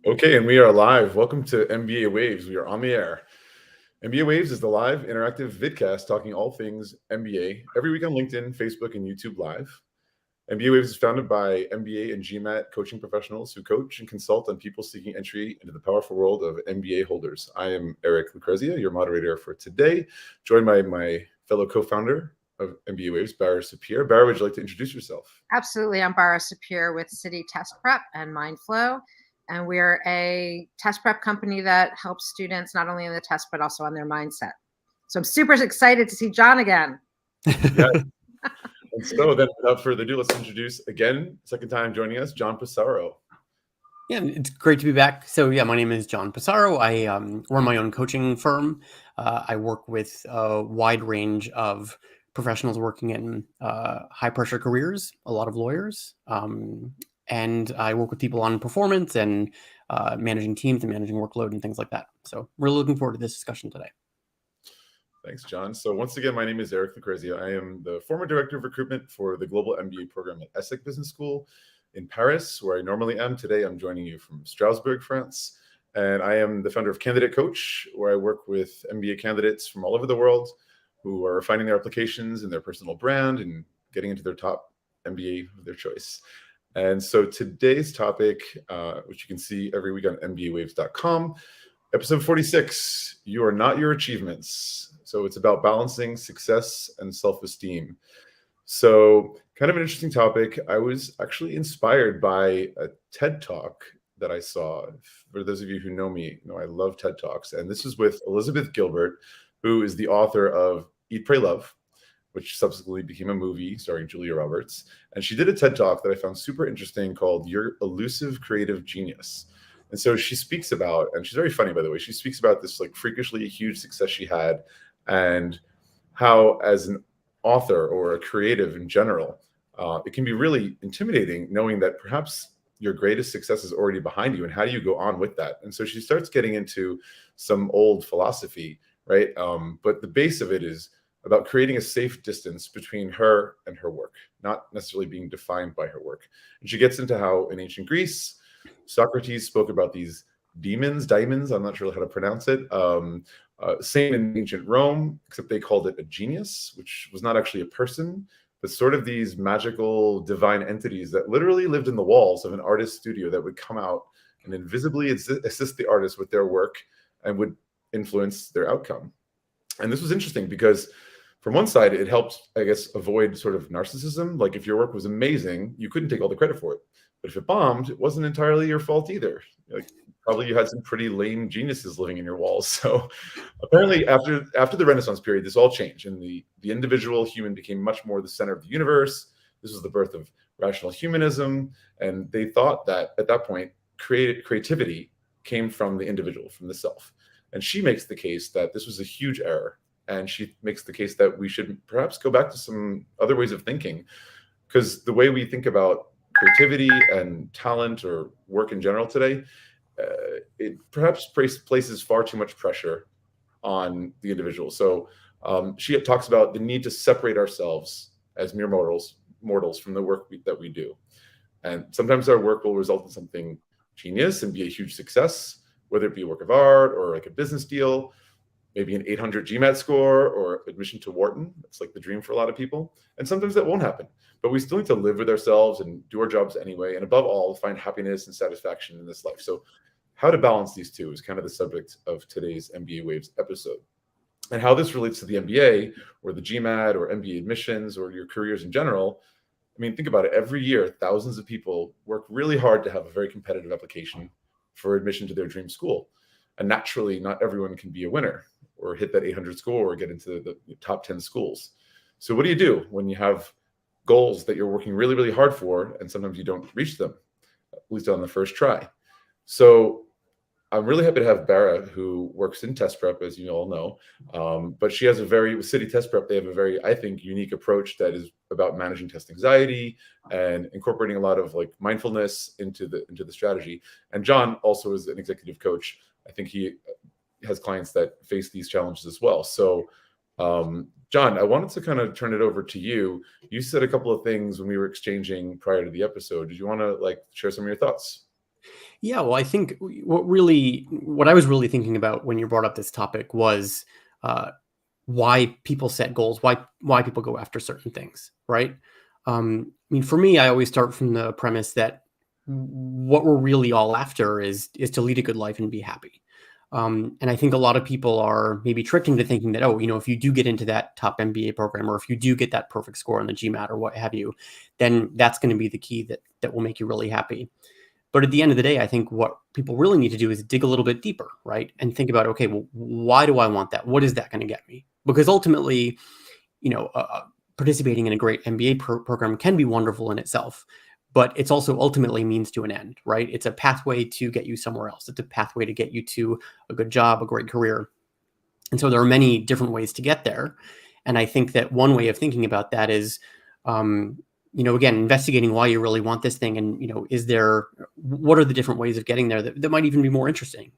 Okay, and we are live. Welcome to MBA Waves. We are on the air. MBA Waves is the live interactive vidcast talking all things MBA every week on LinkedIn, Facebook, and YouTube Live. MBA Waves is founded by MBA and GMAT coaching professionals who coach and consult on people seeking entry into the powerful world of MBA holders. I am Eric Lucrezia, your moderator for today, joined by my fellow co-founder of MBA Waves, Bara Eric. Bara, would you like to introduce yourself? Absolutely. I'm Bara Eric with City Test Prep and Mindflow. And we're a test prep company that helps students not only in the test, but also on their mindset. So I'm super excited to see John again. Yeah. And so then without further ado, let's introduce again, second time joining us, John Passaro. Yeah, it's great to be back. So yeah, my name is John Passaro. I run my own coaching firm. I work with a wide range of professionals working in high pressure careers, a lot of lawyers. And I work with people on performance and managing teams and managing workload and things like that. So really looking forward to this discussion today. Thanks, John. So once again, my name is Eric Lucrezia. I am the former director of recruitment for the global MBA program at ESSEC Business School in Paris, where I normally am. Today, I'm joining you from Strasbourg, France. And I am the founder of Candidate Coach, where I work with MBA candidates from all over the world who are refining their applications and their personal brand and getting into their top MBA of their choice. And so today's topic, which you can see every week on MBAwaves.com, episode 46, You Are Not Your Achievements. So it's about balancing success and self-esteem. So kind of an interesting topic. I was actually inspired by a TED Talk that I saw. For those of you who know me, I love TED Talks. And this is with Elizabeth Gilbert, who is the author of Eat, Pray, Love, which subsequently became a movie starring Julia Roberts. And she did a TED Talk that I found super interesting called Your Elusive Creative Genius. And so she speaks about, and she's very funny, by the way, she speaks about this like freakishly huge success she had and how as an author or a creative in general, it can be really intimidating knowing that perhaps your greatest success is already behind you and how do you go on with that? And so she starts getting into some old philosophy, right? But the base of it is about creating a safe distance between her and her work, not necessarily being defined by her work. And she gets into how in ancient Greece, Socrates spoke about these daimons, I'm not sure how to pronounce it. Same in ancient Rome, except they called it a genius, which was not actually a person, but sort of these magical divine entities that literally lived in the walls of an artist's studio that would come out and invisibly assist the artist with their work and would influence their outcome. And this was interesting because from one side, it helped, I guess, avoid sort of narcissism. Like if your work was amazing, you couldn't take all the credit for it. But if it bombed, it wasn't entirely your fault either. Like, probably you had some pretty lame geniuses living in your walls. So apparently after the Renaissance period, this all changed. And the individual human became much more the center of the universe. This was the birth of rational humanism. And they thought that at that point, creativity came from the individual, from the self. And she makes the case that this was a huge error. And she makes the case that we should perhaps go back to some other ways of thinking, because the way we think about creativity and talent or work in general today, it perhaps places far too much pressure on the individual. So she talks about the need to separate ourselves as mere mortals from the work that we do. And sometimes our work will result in something genius and be a huge success, whether it be a work of art or like a business deal, maybe an 800 GMAT score or admission to Wharton. That's like the dream for a lot of people. And sometimes that won't happen, but we still need to live with ourselves and do our jobs anyway. And above all, find happiness and satisfaction in this life. So how to balance these two is kind of the subject of today's MBA Waves episode. And how this relates to the MBA or the GMAT or MBA admissions or your careers in general. I mean, think about it. Every year, thousands of people work really hard to have a very competitive application for admission to their dream school. And naturally, not everyone can be a winner or hit that 800 score or get into the top 10 schools. So what do you do when you have goals that you're working really, really hard for, and sometimes you don't reach them, at least on the first try? So I'm really happy to have Bara, who works in test prep, as you all know. But she has with City Test Prep, they have a very, I think, unique approach that is about managing test anxiety and incorporating a lot of like mindfulness into the strategy. And John also is an executive coach. I think he has clients that face these challenges as well. So John, I wanted to kind of turn it over to you. You said a couple of things when we were exchanging prior to the episode. Did you want to like share some of your thoughts? Yeah, well, I think what I was really thinking about when you brought up this topic was why people set goals, why people go after certain things, right? I mean, for me, I always start from the premise that what we're really all after is to lead a good life and be happy. And I think a lot of people are maybe tricked into thinking that, oh, if you do get into that top MBA program, or if you do get that perfect score on the GMAT or what have you, then that's going to be the key that will make you really happy. But at the end of the day, I think what people really need to do is dig a little bit deeper, right? And think about, okay, well, why do I want that? What is that going to get me? Because ultimately, participating in a great MBA program can be wonderful in itself, but it's also ultimately means to an end, right? It's a pathway to get you somewhere else. It's a pathway to get you to a good job, a great career. And so there are many different ways to get there. And I think that one way of thinking about that is, again, investigating why you really want this thing. And, what are the different ways of getting there that might even be more interesting?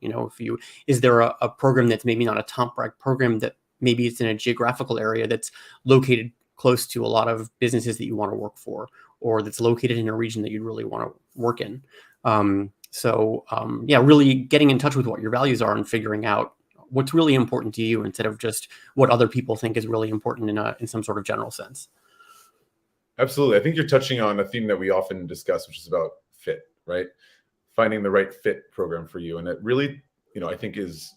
Is there a program that's maybe not a top ranked program, that maybe it's in a geographical area that's located close to a lot of businesses that you want to work for, or that's located in a region that you really want to work in. Really getting in touch with what your values are and figuring out what's really important to you instead of just what other people think is really important in some sort of general sense. Absolutely. I think you're touching on a theme that we often discuss, which is about fit, right? Finding the right fit program for you. And it really, I think it's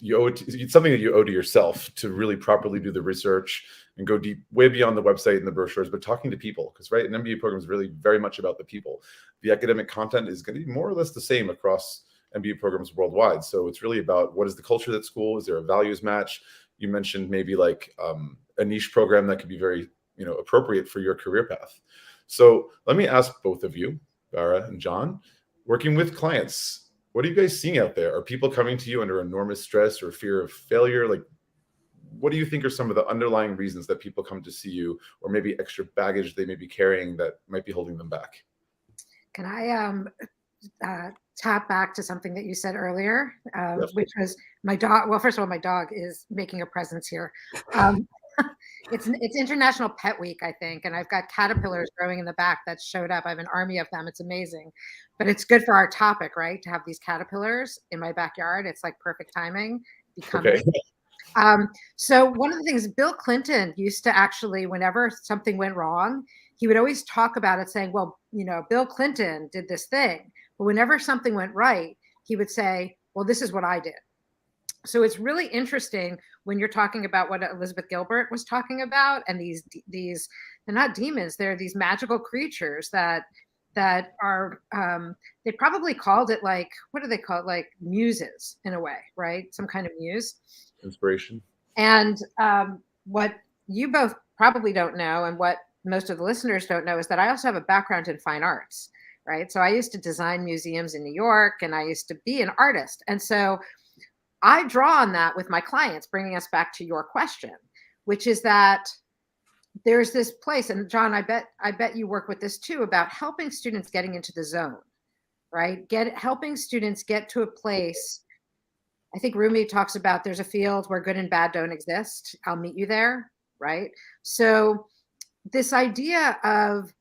something that you owe to yourself to really properly do the research and go deep, way beyond the website and the brochures, but talking to people. Because, right, an MBA program is really very much about the people. The academic content is going to be more or less the same across MBA programs worldwide. So it's really about, what is the culture at school? Is there a values match? You mentioned maybe like a niche program that could be very appropriate for your career path. So let me ask both of you, Bara and John, working with clients, what are you guys seeing out there? Are people coming to you under enormous stress or fear of failure? Like, what do you think are some of the underlying reasons that people come to see you, or maybe extra baggage they may be carrying that might be holding them back? Can I tap back to something that you said earlier, which was my dog. Well, first of all, my dog is making a presence here. It's International Pet Week, I think, and I've got caterpillars growing in the back that showed up. I have an army of them. It's amazing, but it's good for our topic, right? To have these caterpillars in my backyard. It's like perfect timing. Okay. So one of the things, Bill Clinton used to actually, whenever something went wrong, he would always talk about it saying, well, Bill Clinton did this thing. But whenever something went right, he would say, well, this is what I did. So it's really interesting when you're talking about what Elizabeth Gilbert was talking about, and these they're not demons, they're these magical creatures that are they probably called it, like, what do they call it, like muses in a way, right? Some kind of muse, inspiration. And what you both probably don't know, and what most of the listeners don't know, is that I also have a background in fine arts, right? So I used to design museums in New York, and I used to be an artist, and so I draw on that with my clients, bringing us back to your question, which is that there's this place, and John, I bet you work with this too, about helping students getting into the zone, right? Helping students get to a place. I think Rumi talks about, there's a field where good and bad don't exist. I'll meet you there, right? So this idea of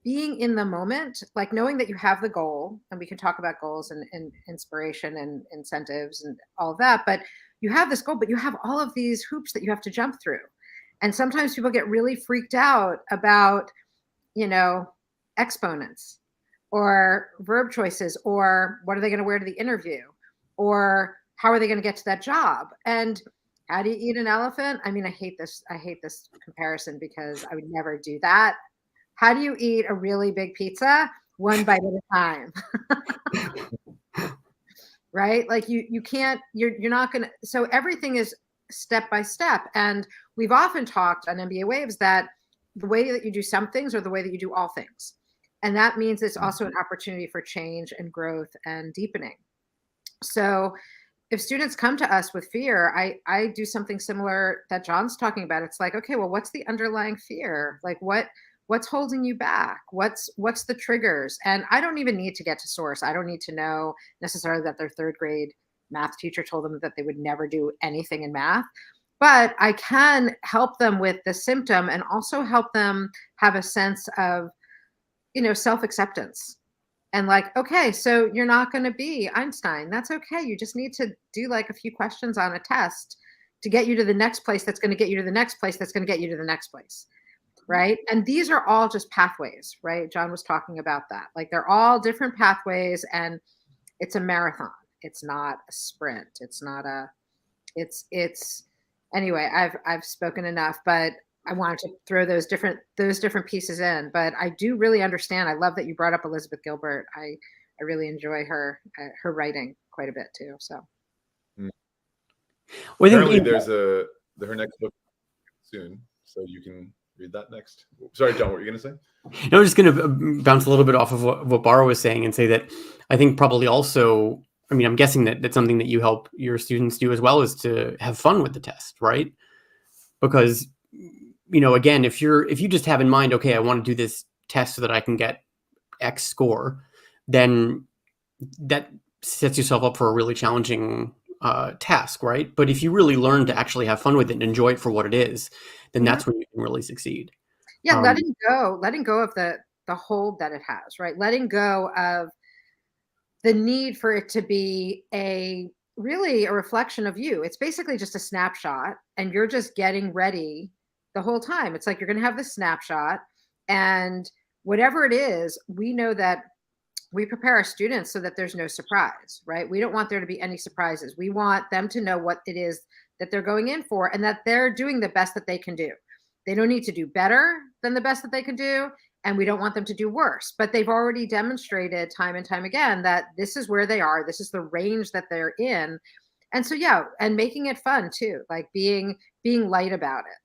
being in the moment, like knowing that you have the goal, and we can talk about goals and inspiration and incentives and all of that, but you have this goal, but you have all of these hoops that you have to jump through. And sometimes people get really freaked out about, exponents or verb choices, or what are they going to wear to the interview, or how are they going to get to that job? And how do you eat an elephant? I mean, I hate this comparison because I would never do that. How do you eat a really big pizza? One bite at a time. Right? Like you can't, you're not going to, so everything is step by step. And we've often talked on MBA Waves that the way that you do some things are the way that you do all things. And that means it's also an opportunity for change and growth and deepening. So if students come to us with fear, I do something similar that John's talking about. It's like, okay, well, what's the underlying fear? Like what's holding you back? What's the triggers? And I don't even need to get to source. I don't need to know necessarily that their third grade math teacher told them that they would never do anything in math, but I can help them with the symptom and also help them have a sense of, self-acceptance, And like, okay, so you're not going to be Einstein. That's okay. You just need to do like a few questions on a test to get you to the next place. That's going to get you to the next place. That's going to get you to the next place. Right. And these are all just pathways, right? John was talking about that. Like they're all different pathways, and it's a marathon. It's not a sprint. It's not a, it's anyway, I've spoken enough, but I wanted to throw those different pieces in. But I do really understand. I love that you brought up Elizabeth Gilbert. I really enjoy her writing quite a bit too. So Well, apparently there's her next book soon, so you can read that next. Sorry, John, what were you going to say? No, I'm just going to bounce a little bit off of what Bara was saying and say that I think probably also, I mean, I'm guessing that that's something that you help your students do as well, is to have fun with the test, right? Because, again, if you just have in mind, okay, I want to do this test so that I can get X score, then that sets yourself up for a really challenging task, right? But if you really learn to actually have fun with it and enjoy it for what it is, then that's when you can really succeed. Yeah, letting go of the hold that it has, right? Letting go of the need for it to be really a reflection of you. It's basically just a snapshot, and you're just getting ready the whole time. It's like you're going to have this snapshot, and whatever it is, we know that we prepare our students so that there's no surprise, right? We don't want there to be any surprises. We want them to know what it is that they're going in for, and that they're doing the best that they can do. They don't need to do better than the best that they can do, and we don't want them to do worse. But they've already demonstrated time and time again that this is where they are. This is the range that they're in. And so, yeah, and making it fun too, like being light about it,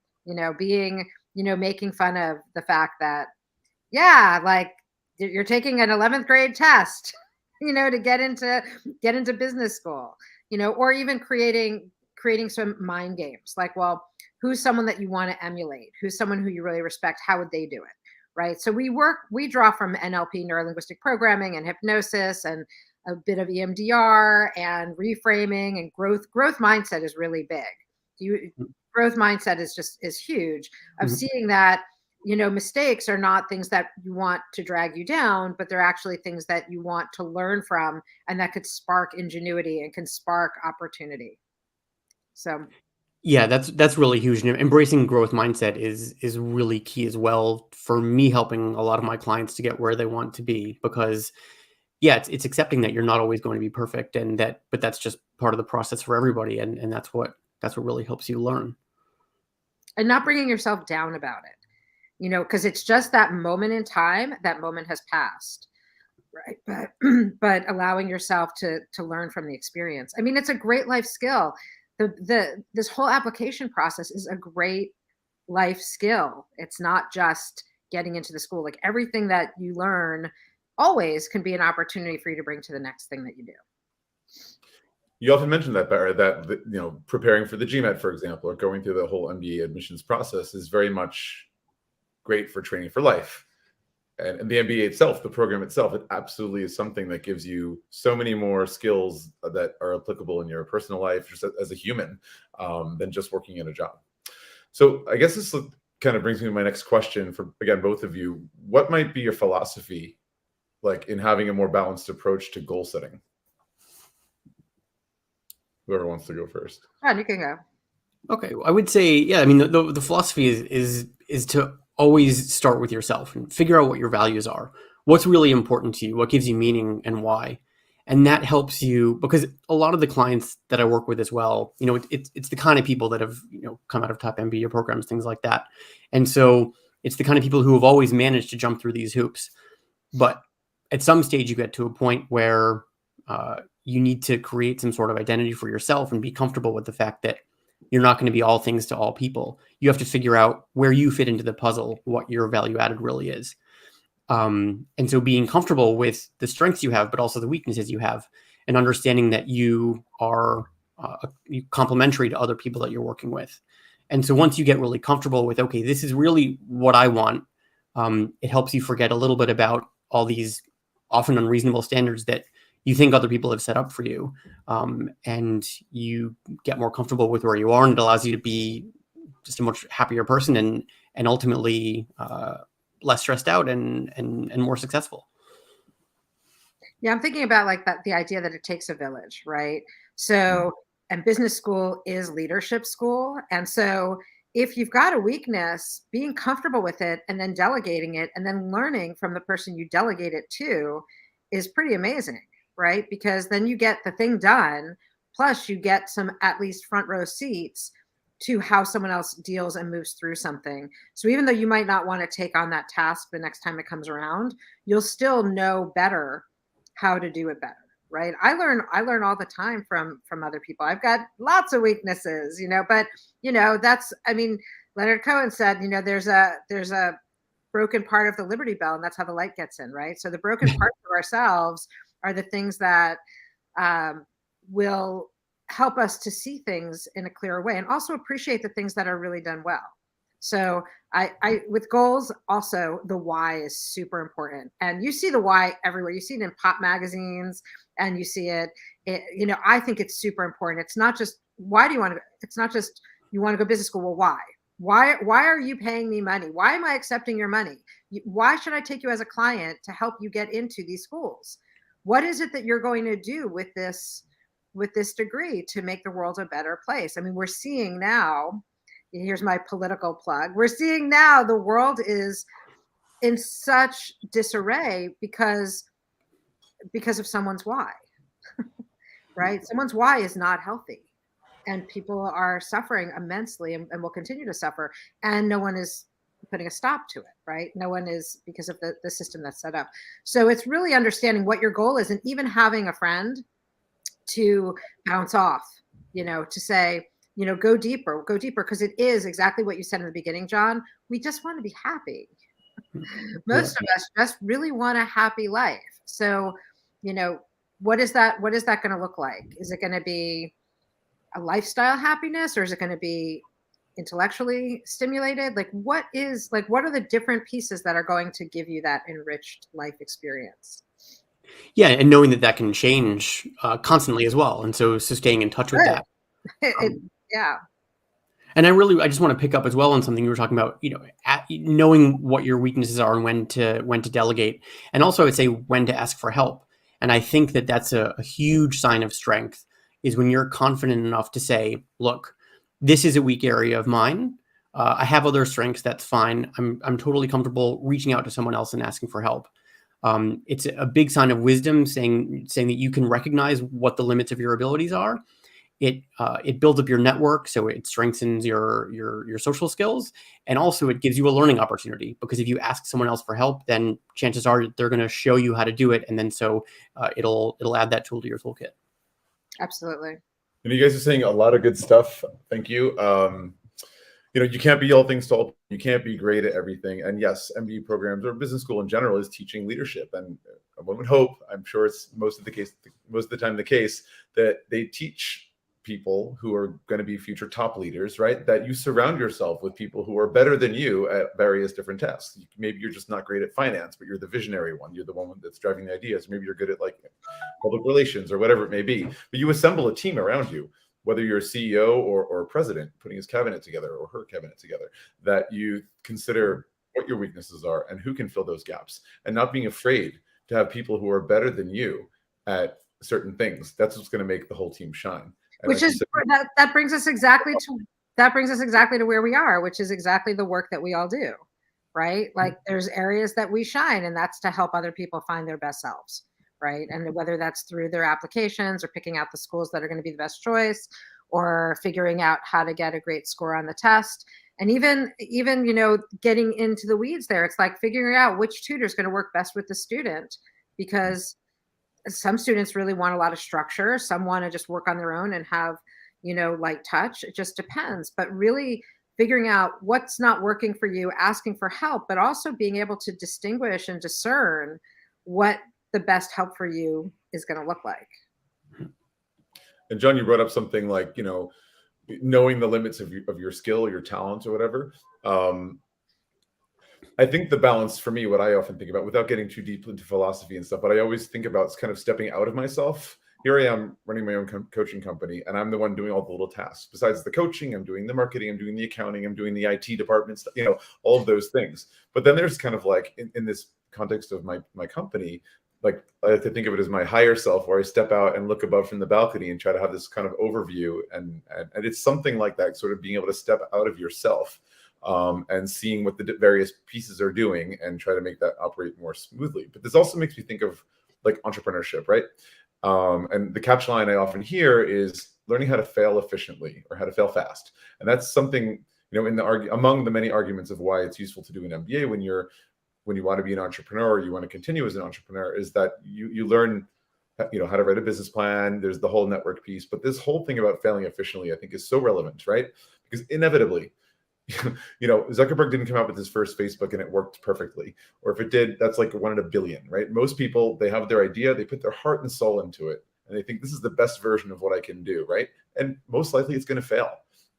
making fun of the fact that, yeah, like you're taking an 11th grade test, to get into business school, or even creating some mind games, like, well, who's someone that you want to emulate? Who's someone who you really respect? How would they do it? Right. So we draw from NLP, neuro-linguistic programming, and hypnosis, and a bit of EMDR and reframing, and growth mindset is really big. Growth mindset is huge, of seeing that, mistakes are not things that you want to drag you down, but they're actually things that you want to learn from, and that could spark ingenuity and can spark opportunity. So yeah, that's really huge. And embracing growth mindset is really key as well for me, helping a lot of my clients to get where they want to be, because yeah, it's accepting that you're not always going to be perfect, but that's just part of the process for everybody. And that's what really helps you learn. And not bringing yourself down about it, because it's just that moment in time, that moment has passed. Right. But allowing yourself to learn from the experience. I mean, it's a great life skill. This whole application process is a great life skill. It's not just getting into the school. Like, everything that you learn always can be an opportunity for you to bring to the next thing that you do. You often mention that, Bara, that preparing for the GMAT, for example, or going through the whole MBA admissions process is very much great for training for life. And the MBA itself, the program itself, it absolutely is something that gives you so many more skills that are applicable in your personal life, just as a human, than just working in a job. So I guess this kind of brings me to my next question for, again, both of you. What might be your philosophy, like, in having a more balanced approach to goal setting? Whoever wants to go first. You can go. Okay, I would say, yeah, I mean, the philosophy is to always start with yourself and figure out what your values are. What's really important to you? What gives you meaning, and why? And that helps you, because a lot of the clients that I work with as well, it's the kind of people that have, come out of top MBA programs, things like that. And so it's the kind of people who have always managed to jump through these hoops. But at some stage you get to a point where you need to create some sort of identity for yourself and be comfortable with the fact that you're not going to be all things to all people. You have to figure out where you fit into the puzzle, what your value added really is. And so being comfortable with the strengths you have, but also the weaknesses you have, and understanding that you are complementary to other people that you're working with. And so once you get really comfortable with, okay, this is really what I want, it helps you forget a little bit about all these often unreasonable standards that you think other people have set up for you. And you get more comfortable with where you are, and it allows you to be just a much happier person, and ultimately less stressed out and more successful. Yeah, I'm thinking about like that, the idea that it takes a village, right? So, and business school is leadership school. And so if you've got a weakness, being comfortable with it and then delegating it and then learning from the person you delegate it to is pretty amazing, right? Because then you get the thing done, plus you get some at least front row seats to how someone else deals and moves through something. So even though you might not want to take on that task the next time it comes around, you'll still know better how to do it better, right? I learn all the time from other people. I've got lots of weaknesses, but that's, I mean, Leonard Cohen said, there's a broken part of the Liberty Bell, and that's how the light gets in, right? So the broken parts of ourselves are the things that will help us to see things in a clearer way and also appreciate the things that are really done well. So I with goals, also the why is super important. And you see the why everywhere. You see it in pop magazines and you see it, I think it's super important. It's not just, why do you want to, it's not just, you want to go business school. Well, why? Why are you paying me money? Why am I accepting your money? Why should I take you as a client to help you get into these schools? What is it that you're going to do with this degree to make the world a better place? I mean, we're seeing now, here's my political plug. We're seeing now the world is in such disarray because of someone's why, right? Someone's why is not healthy, and people are suffering immensely and will continue to suffer. And no one is putting a stop to it, right? No one is, because of the system that's set up. So it's really understanding what your goal is, and even having a friend to bounce off, to say, go deeper, because it is exactly what you said in the beginning, John. We just want to be happy. Most of us just really want a happy life. So, what is that going to look like? Is it going to be a lifestyle happiness, or is it going to be intellectually stimulated? What are the different pieces that are going to give you that enriched life experience? Yeah, and knowing that can change constantly as well, and so staying in touch with that. Yeah. And I just want to pick up as well on something you were talking about, knowing what your weaknesses are and when to delegate, and also I would say when to ask for help. And I think that's a huge sign of strength, is when you're confident enough to say, look, this is a weak area of mine. I have other strengths. That's fine. I'm totally comfortable reaching out to someone else and asking for help. It's a big sign of wisdom, saying that you can recognize what the limits of your abilities are. It builds up your network, so it strengthens your social skills, and also it gives you a learning opportunity, because if you ask someone else for help, then chances are they're going to show you how to do it, and then it'll add that tool to your toolkit. Absolutely. And you guys are saying a lot of good stuff. Thank you. You can't be all things to all. You can't be great at everything. And yes, MBA programs or business school in general is teaching leadership. And one would hope, I'm sure it's most of the time the case, that they teach people who are going to be future top leaders, right? That you surround yourself with people who are better than you at various different tasks. Maybe you're just not great at finance, but you're the visionary one. You're the one that's driving the ideas. Maybe you're good at public relations or whatever it may be. But you assemble a team around you, whether you're a CEO or a president putting his cabinet together or her cabinet together, that you consider what your weaknesses are and who can fill those gaps, and not being afraid to have people who are better than you at certain things. That's what's going to make the whole team shine. And which is that brings us exactly to where we are, which is exactly the work that we all do, right? There's areas that we shine, and that's to help other people find their best selves, right? And whether that's through their applications or picking out the schools that are going to be the best choice, or figuring out how to get a great score on the test, and even getting into the weeds there. It's like figuring out which tutor is going to work best with the student, because some students really want a lot of structure. Some want to just work on their own and have, light touch. It just depends. But really figuring out what's not working for you, asking for help, but also being able to distinguish and discern what the best help for you is going to look like. And John, you brought up something like, knowing the limits of your skill, your talent, or whatever. I think the balance for me, what I often think about, without getting too deep into philosophy and stuff, but I always think about is kind of stepping out of myself. Here I am running my own coaching company, and I'm the one doing all the little tasks. Besides the coaching, I'm doing the marketing, I'm doing the accounting, I'm doing the IT department stuff, all of those things. But then there's kind of in this context of my company, like I like to think of it as my higher self, where I step out and look above from the balcony and try to have this kind of overview. And it's something like that, sort of being able to step out of yourself and seeing what the various pieces are doing and try to make that operate more smoothly. But this also makes me think of like entrepreneurship, right? And the catch line I often hear is learning how to fail efficiently or how to fail fast. And that's something, in the among the many arguments of why it's useful to do an MBA when you want to be an entrepreneur, or you want to continue as an entrepreneur, is that you learn, how to write a business plan. There's the whole network piece, but this whole thing about failing efficiently, I think, is so relevant, right? Because inevitably, Zuckerberg didn't come out with his first Facebook and it worked perfectly. Or if it did, that's like 1 in a billion, right? Most people, they have their idea, they put their heart and soul into it, and they think this is the best version of what I can do, right? And most likely it's going to fail.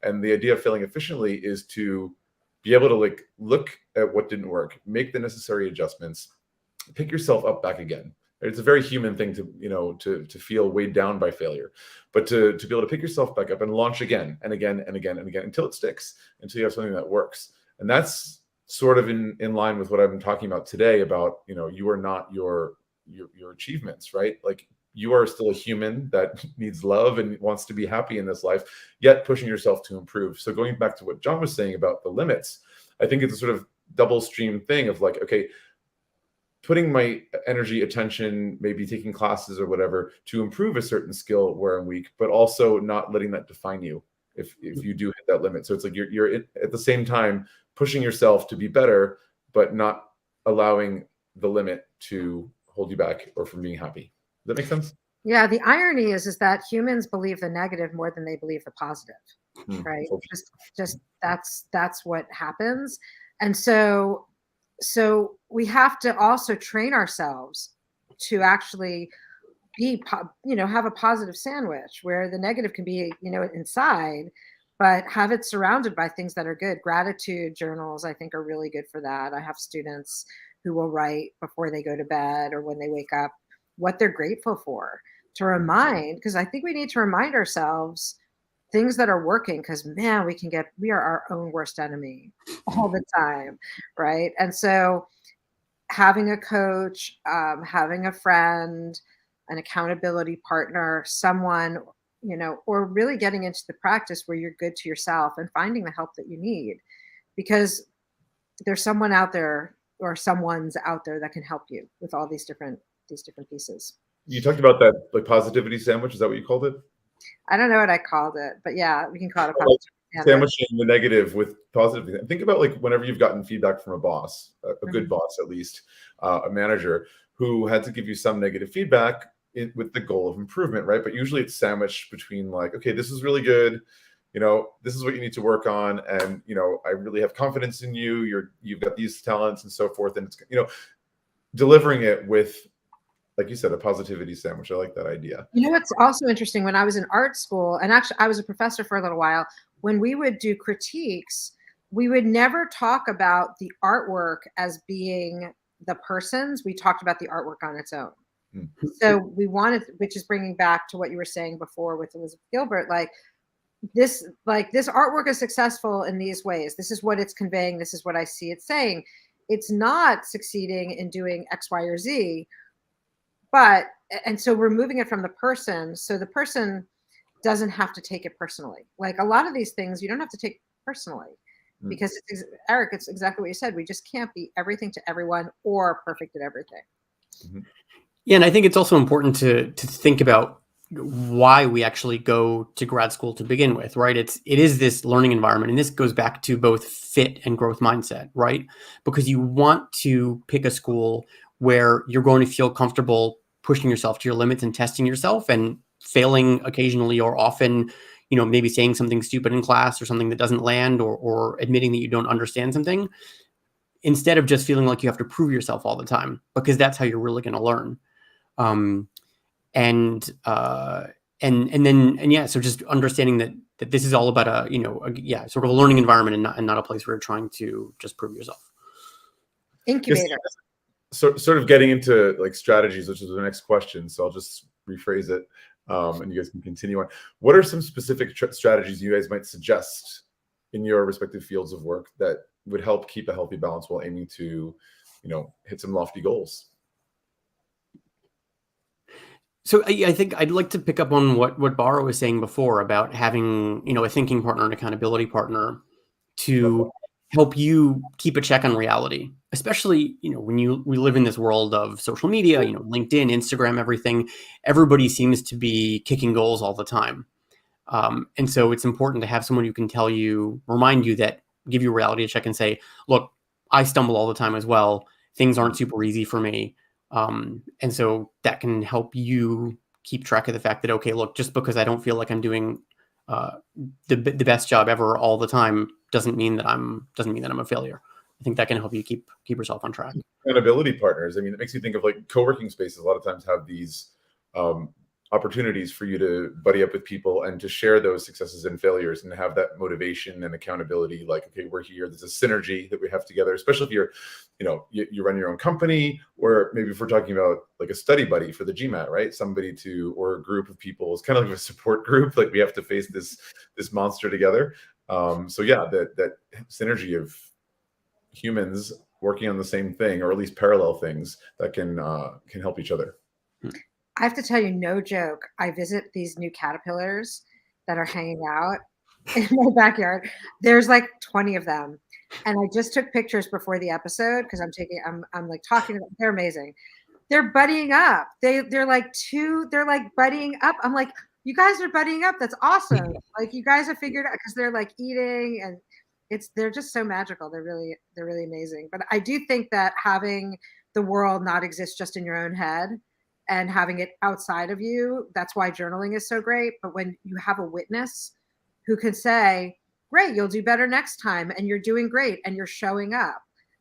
And the idea of failing efficiently is to be able to like look at what didn't work, make the necessary adjustments, pick yourself up back again. It's a very human thing to feel weighed down by failure, but to be able to pick yourself back up and launch again and again and again and again until it sticks, until you have something that works. And that's sort of in line with what I've been talking about today about, you are not your achievements, right? Like you are still a human that needs love and wants to be happy in this life, yet pushing yourself to improve. So going back to what John was saying about the limits, I think it's a sort of double stream thing of like, okay, putting my energy, attention, maybe taking classes or whatever to improve a certain skill where I'm weak, but also not letting that define you if you do hit that limit. So it's like you're at the same time pushing yourself to be better, but not allowing the limit to hold you back or from being happy. Does that make sense? Yeah, the irony is that humans believe the negative more than they believe the positive, right? Okay. Just that's what happens. And so we have to also train ourselves to actually be, have a positive sandwich where the negative can be, inside, but have it surrounded by things that are good. Gratitude journals, I think, are really good for that. I have students who will write before they go to bed or when they wake up what they're grateful for, to remind, because I think we need to remind ourselves things that are working, because man, we are our own worst enemy all the time, right? And so having a coach, having a friend, an accountability partner, someone, or really getting into the practice where you're good to yourself and finding the help that you need, because there's someone out there or someone's out there that can help you with all these different pieces. You talked about that like positivity sandwich. Is that what you called it? I don't know what I called it, but yeah, we can call it a positivity sandwich. Sandwiching the negative with positive. Think about like whenever you've gotten feedback from a boss, a good boss at least, a manager who had to give you some negative feedback with the goal of improvement, right? But usually it's sandwiched between like, okay, this is really good. This is what you need to work on, and I really have confidence in you. You've got these talents and so forth, and it's delivering it with, like you said, a positivity sandwich. I like that idea. What's also interesting, when I was in art school, and actually I was a professor for a little while, when we would do critiques, we would never talk about the artwork as being the person's. We talked about the artwork on its own. So we wanted, which is bringing back to what you were saying before with Elizabeth Gilbert, like this artwork is successful in these ways. This is what it's conveying. This is what I see it saying. It's not succeeding in doing X, Y, or Z. And so we're moving it from the person. So the person doesn't have to take it personally. Like a lot of these things, you don't have to take personally, because Eric, it's exactly what you said. We just can't be everything to everyone or perfect at everything. Yeah. And I think it's also important to think about why we actually go to grad school to begin with, right? It is this learning environment. And this goes back to both fit and growth mindset, right? Because you want to pick a school where you're going to feel comfortable pushing yourself to your limits and testing yourself and failing occasionally or often, maybe saying something stupid in class or something that doesn't land, or admitting that you don't understand something, instead of just feeling like you have to prove yourself all the time, because that's how you're really going to learn. So just understanding that this is all about sort of a learning environment and not a place where you're trying to just prove yourself. Incubator. So, sort of getting into like strategies, which is the next question. So I'll just rephrase it, and you guys can continue on. What are some specific strategies you guys might suggest in your respective fields of work that would help keep a healthy balance while aiming to, hit some lofty goals? So I think I'd like to pick up on what Bara was saying before about having, a thinking partner, an accountability partner to help you keep a check on reality, especially, when we live in this world of social media, LinkedIn, Instagram, everything. Everybody seems to be kicking goals all the time. And so it's important to have someone who can remind you that, give you a reality check and say, look, I stumble all the time as well. Things aren't super easy for me. And so that can help you keep track of the fact that, okay, look, just because I don't feel like I'm doing the best job ever all the time doesn't mean that I'm a failure. I think that can help you keep yourself on track. Accountability partners. I mean, it makes me think of like co-working spaces. A lot of times have these opportunities for you to buddy up with people and to share those successes and failures and have that motivation and accountability. Like, okay, we're here. There's a synergy that we have together, especially if you're, you run your own company, or maybe if we're talking about like a study buddy for the GMAT, right? Somebody or a group of people is kind of like a support group. Like we have to face this monster together. So yeah, that synergy of humans working on the same thing, or at least parallel things that can help each other. I have to tell you, no joke, I visit these new caterpillars that are hanging out in my backyard. There's like 20 of them. And I just took pictures before the episode because I'm like talking to them. They're amazing. They're buddying up. They're like buddying up. I'm like, you guys are buddying up. That's awesome. Like you guys have figured out, because they're like eating, and they're just so magical. They're really amazing. But I do think that having the world not exist just in your own head and having it outside of you, that's why journaling is so great. But when you have a witness who can say, great, you'll do better next time, and you're doing great, and you're showing up,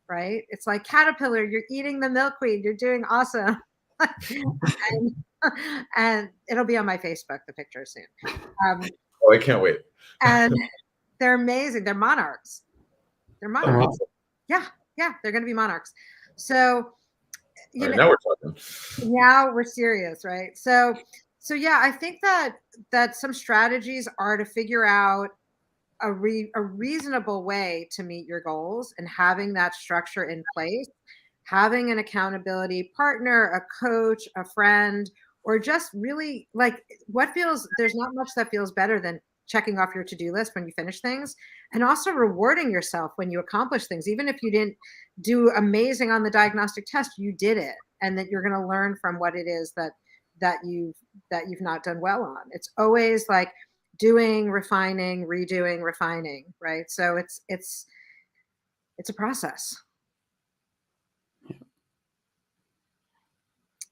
right? It's like, caterpillar, you're eating the milkweed, you're doing awesome. and it'll be on my Facebook, the picture soon. Oh, I can't wait. And they're amazing. They're monarchs. Oh, Yeah, they're going to be monarchs. So, now we're talking. Now we're serious, right? So yeah, I think that some strategies are to figure out a reasonable way to meet your goals, and having that structure in place, having an accountability partner, a coach, a friend, or just really like there's not much that feels better than checking off your to-do list when you finish things, and also rewarding yourself when you accomplish things. Even if you didn't do amazing on the diagnostic test, you did it, and that you're going to learn from what it is that you've not done well on. It's always like doing, refining, redoing, refining, right? So it's a process.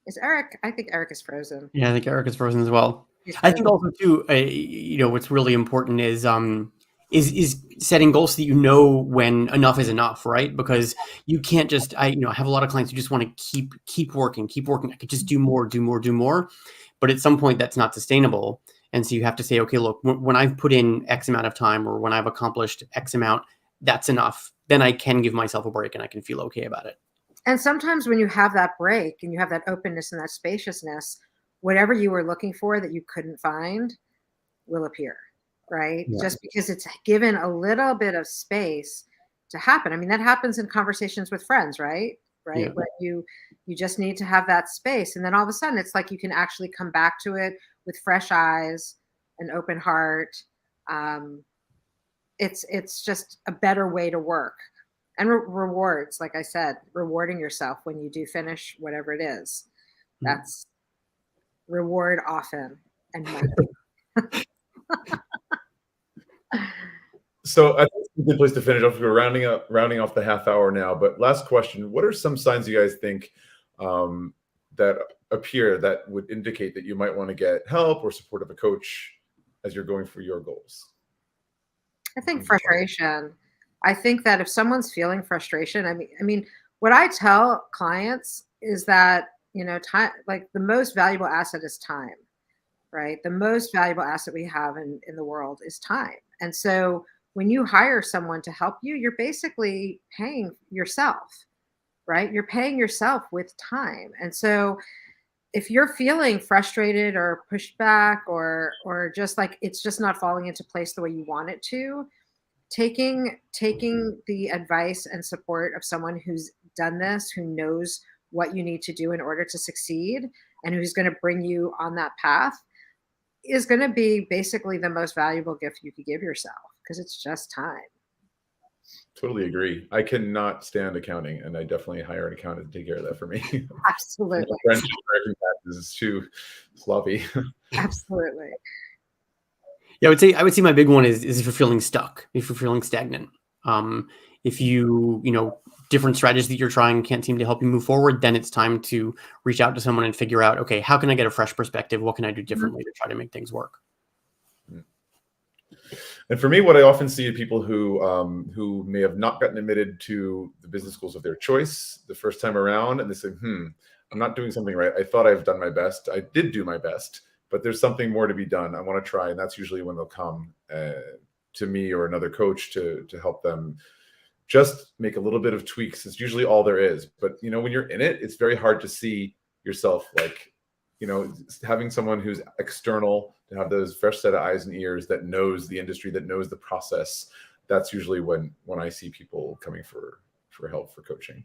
Is Eric? I think Eric is frozen. Yeah, I think Eric is frozen as well. I think also too, what's really important is setting goals so that when enough is enough, right? Because you can't just, I have a lot of clients who just want to keep working. I could just do more. But at some point that's not sustainable. And so you have to say, okay, look, when I've put in X amount of time, or when I've accomplished X amount, that's enough. Then I can give myself a break and I can feel okay about it. And sometimes when you have that break and you have that openness and that spaciousness, whatever you were looking for that you couldn't find will appear, right? Yeah. Just because it's given a little bit of space to happen. I mean, that happens in conversations with friends, right? Yeah. Where you just need to have that space. And then all of a sudden it's like you can actually come back to it with fresh eyes, an open heart. It's just a better way to work. And rewards, like I said, rewarding yourself when you do finish whatever it is. That's reward often and money. So I think it's a good place to finish off. We're rounding off the half hour now. But last question: what are some signs you guys think that appear that would indicate that you might want to get help or support of a coach as you're going for your goals? I think frustration. I think that if someone's feeling frustration, I mean, what I tell clients is that, time, like the most valuable asset is time, right? The most valuable asset we have in the world is time. And so when you hire someone to help you, you're basically paying yourself, right? You're paying yourself with time. And so if you're feeling frustrated or pushed back or just like it's just not falling into place the way you want it to, taking the advice and support of someone who's done this, who knows what you need to do in order to succeed, and who's going to bring you on that path is going to be basically the most valuable gift you could give yourself, because it's just time. Totally agree. I cannot stand accounting, and I definitely hire an accountant to take care of that for me. Absolutely. French American taxes is too sloppy. Absolutely. Yeah, I would say my big one is if you're feeling stuck, if you're feeling stagnant. If you different strategies that you're trying can't seem to help you move forward, then it's time to reach out to someone and figure out, okay, how can I get a fresh perspective? What can I do differently to try to make things work? And for me, what I often see are people who may have not gotten admitted to the business schools of their choice the first time around, and they say, I'm not doing something right. I thought I've done my best. I did do my best, but there's something more to be done. I want to try. And that's usually when they'll come to me or another coach to help them just make a little bit of tweaks. It's usually all there is. But, when you're in it, it's very hard to see yourself like, having someone who's external, to have those fresh set of eyes and ears that knows the industry, that knows the process. That's usually when I see people coming for help for coaching.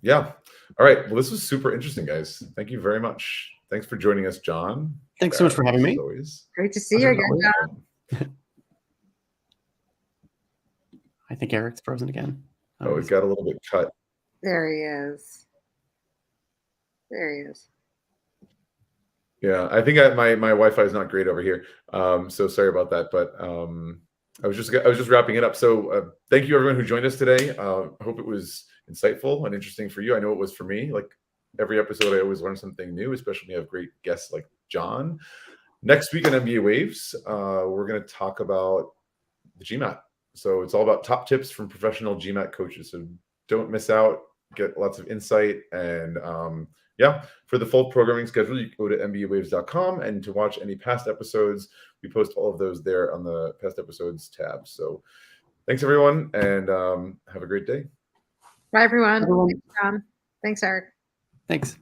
Yeah. All right. Well, this was super interesting, guys. Thank you very much. Thanks for joining us, John. Thanks so much for having me. As always. Great to see you again, John. I think Eric's frozen again. Oh, it got a little bit cut. There he is. There he is. Yeah, I think my Wi-Fi is not great over here. So sorry about that. But I was just wrapping it up. So thank you everyone who joined us today. I hope it was insightful and interesting for you. I know it was for me. Like every episode, I always learn something new, especially when you have great guests like John. Next week on MBA Waves, we're going to talk about the GMAT. So it's all about top tips from professional GMAT coaches. So don't miss out. Get lots of insight. And for the full programming schedule, you can go to mbawaves.com. And to watch any past episodes, we post all of those there on the past episodes tab. So thanks, everyone, and have a great day. Bye, everyone. Thanks, John. Thanks, Eric. Thanks.